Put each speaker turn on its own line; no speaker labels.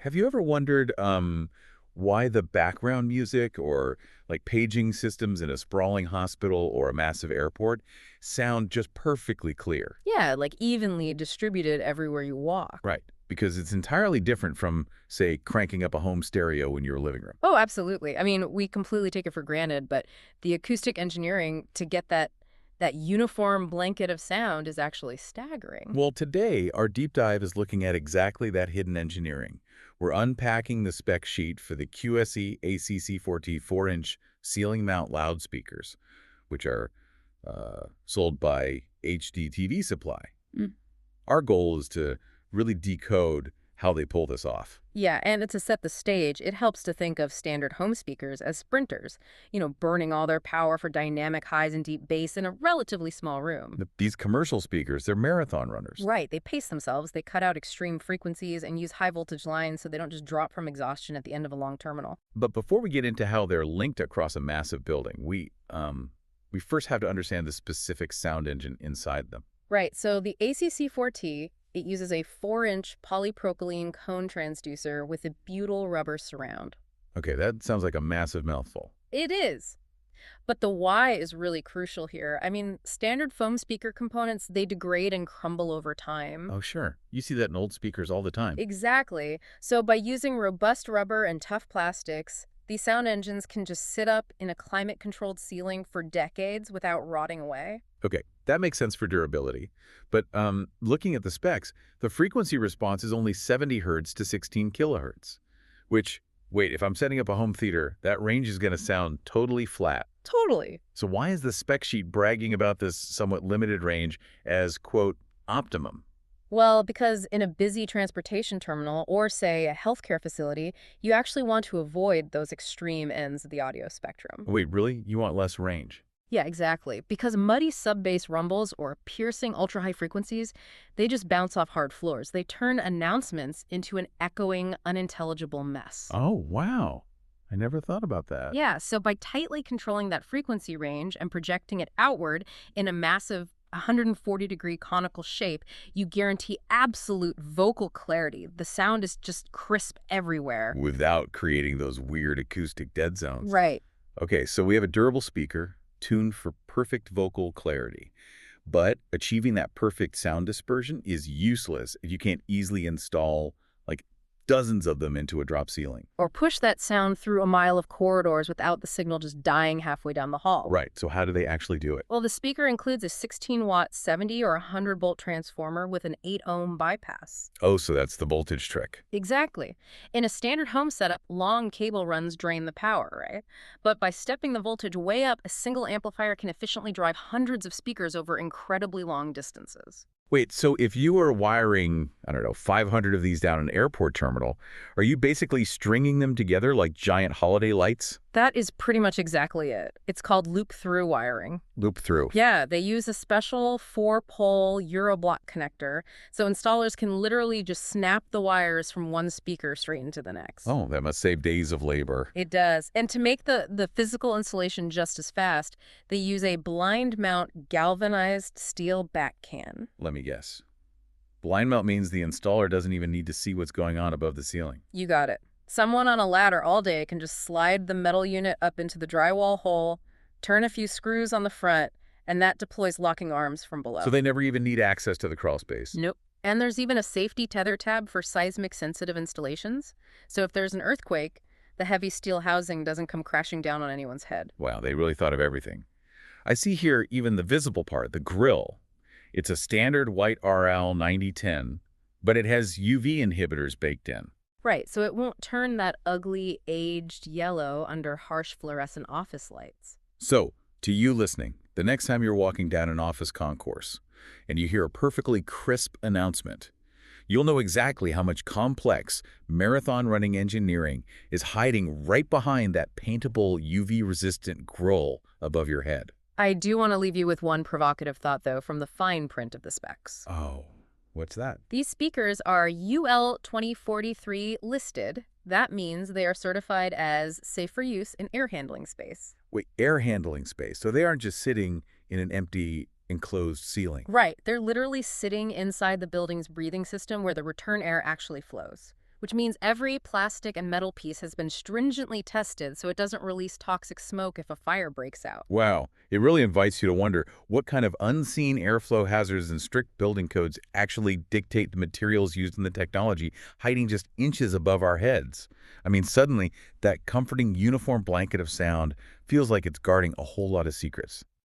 Have you ever wondered why the background music or like paging systems in a sprawling hospital or a massive airport sound just perfectly clear?
Yeah, like evenly distributed everywhere you walk.
Right. Because it's entirely different from, say, cranking up a home stereo in your living room.
Oh, absolutely. I mean, we completely take it for granted, but the acoustic engineering to get that uniform blanket of sound is actually staggering.
Well, today, our deep dive is looking at exactly that hidden engineering. We're unpacking the spec sheet for the QSC AC-C4T 4-inch ceiling mount loudspeakers, which are sold by HDTVSupply.
Mm.
Our goal is to really decode how they pull this off.
Yeah, and to set the stage, it helps to think of standard home speakers as sprinters, burning all their power for dynamic highs and deep bass in a relatively small room.
These commercial speakers, they're marathon runners.
Right, they pace themselves, they cut out extreme frequencies and use high voltage lines so they don't just drop from exhaustion at the end of a long terminal.
But before we get into how they're linked across a massive building, we first have to understand the specific sound engine inside them.
Right, so the ACC4T, it uses a 4-inch polypropylene cone transducer with a butyl rubber surround.
Okay, that sounds like a massive mouthful.
It is. But the why is really crucial here. I mean, standard foam speaker components, they degrade and crumble over time.
Oh, sure. You see that in old speakers all the time.
Exactly. So by using robust rubber and tough plastics, these sound engines can just sit up in a climate-controlled ceiling for decades without rotting away.
Okay, that makes sense for durability. But looking at the specs, the frequency response is only 70 hertz to 16 kilohertz, which, wait, if I'm setting up a home theater, that range is going to sound totally flat.
Totally.
So why is the spec sheet bragging about this somewhat limited range as, quote, optimum?
Well, because in a busy transportation terminal or, say, a healthcare facility, you actually want to avoid those extreme ends of the audio spectrum.
Wait, really? You want less range?
Yeah, exactly. Because muddy sub-bass rumbles or piercing ultra-high frequencies, they just bounce off hard floors. They turn announcements into an echoing, unintelligible mess.
Oh, wow. I never thought about that.
Yeah, so by tightly controlling that frequency range and projecting it outward in a massive 140-degree conical shape, you guarantee absolute vocal clarity. The sound is just crisp everywhere.
Without creating those weird acoustic dead zones.
Right.
Okay, so we have a durable speaker tuned for perfect vocal clarity. But achieving that perfect sound dispersion is useless if you can't easily install like dozens of them into a drop ceiling.
Or push that sound through a mile of corridors without the signal just dying halfway down the hall.
Right, so how do they actually do it?
Well, the speaker includes a 16-watt 70 or 100-volt transformer with an 8-ohm bypass.
Oh, so that's the voltage trick.
Exactly. In a standard home setup, long cable runs drain the power, right? But by stepping the voltage way up, a single amplifier can efficiently drive hundreds of speakers over incredibly long distances.
Wait, so if you were wiring, I don't know, 500 of these down an airport terminal, are you basically stringing them together like giant holiday lights?
That is pretty much exactly it. It's called loop-through wiring.
Loop through.
Yeah, they use a special 4-pole Euroblock connector, so installers can literally just snap the wires from one speaker straight into the next.
Oh, that must save days of labor.
It does. And to make the physical installation just as fast, they use a blind mount galvanized steel back can.
Let me guess. Blind mount means the installer doesn't even need to see what's going on above the ceiling.
You got it. Someone on a ladder all day can just slide the metal unit up into the drywall hole, turn a few screws on the front, and that deploys locking arms from below.
So they never even need access to the crawl space.
Nope. And there's even a safety tether tab for seismic-sensitive installations. So if there's an earthquake, the heavy steel housing doesn't come crashing down on anyone's head.
Wow, they really thought of everything. I see here even the visible part, the grill. It's a standard white RL 9010, but it has UV inhibitors baked in.
Right, so it won't turn that ugly, aged yellow under harsh fluorescent office lights.
So, to you listening, the next time you're walking down an office concourse and you hear a perfectly crisp announcement, you'll know exactly how much complex, marathon-running engineering is hiding right behind that paintable UV-resistant grill above your head.
I do want to leave you with one provocative thought, though, from the fine print of the specs.
Oh, what's that?
These speakers are UL 2043 listed. That means they are certified as safe for use in air handling space.
Wait, air handling space. So they aren't just sitting in an empty, enclosed ceiling.
Right. They're literally sitting inside the building's breathing system where the return air actually flows, which means every plastic and metal piece has been stringently tested so it doesn't release toxic smoke if a fire breaks out.
Wow, it really invites you to wonder what kind of unseen airflow hazards and strict building codes actually dictate the materials used in the technology hiding just inches above our heads. I mean, suddenly, that comforting uniform blanket of sound feels like it's guarding a whole lot of secrets.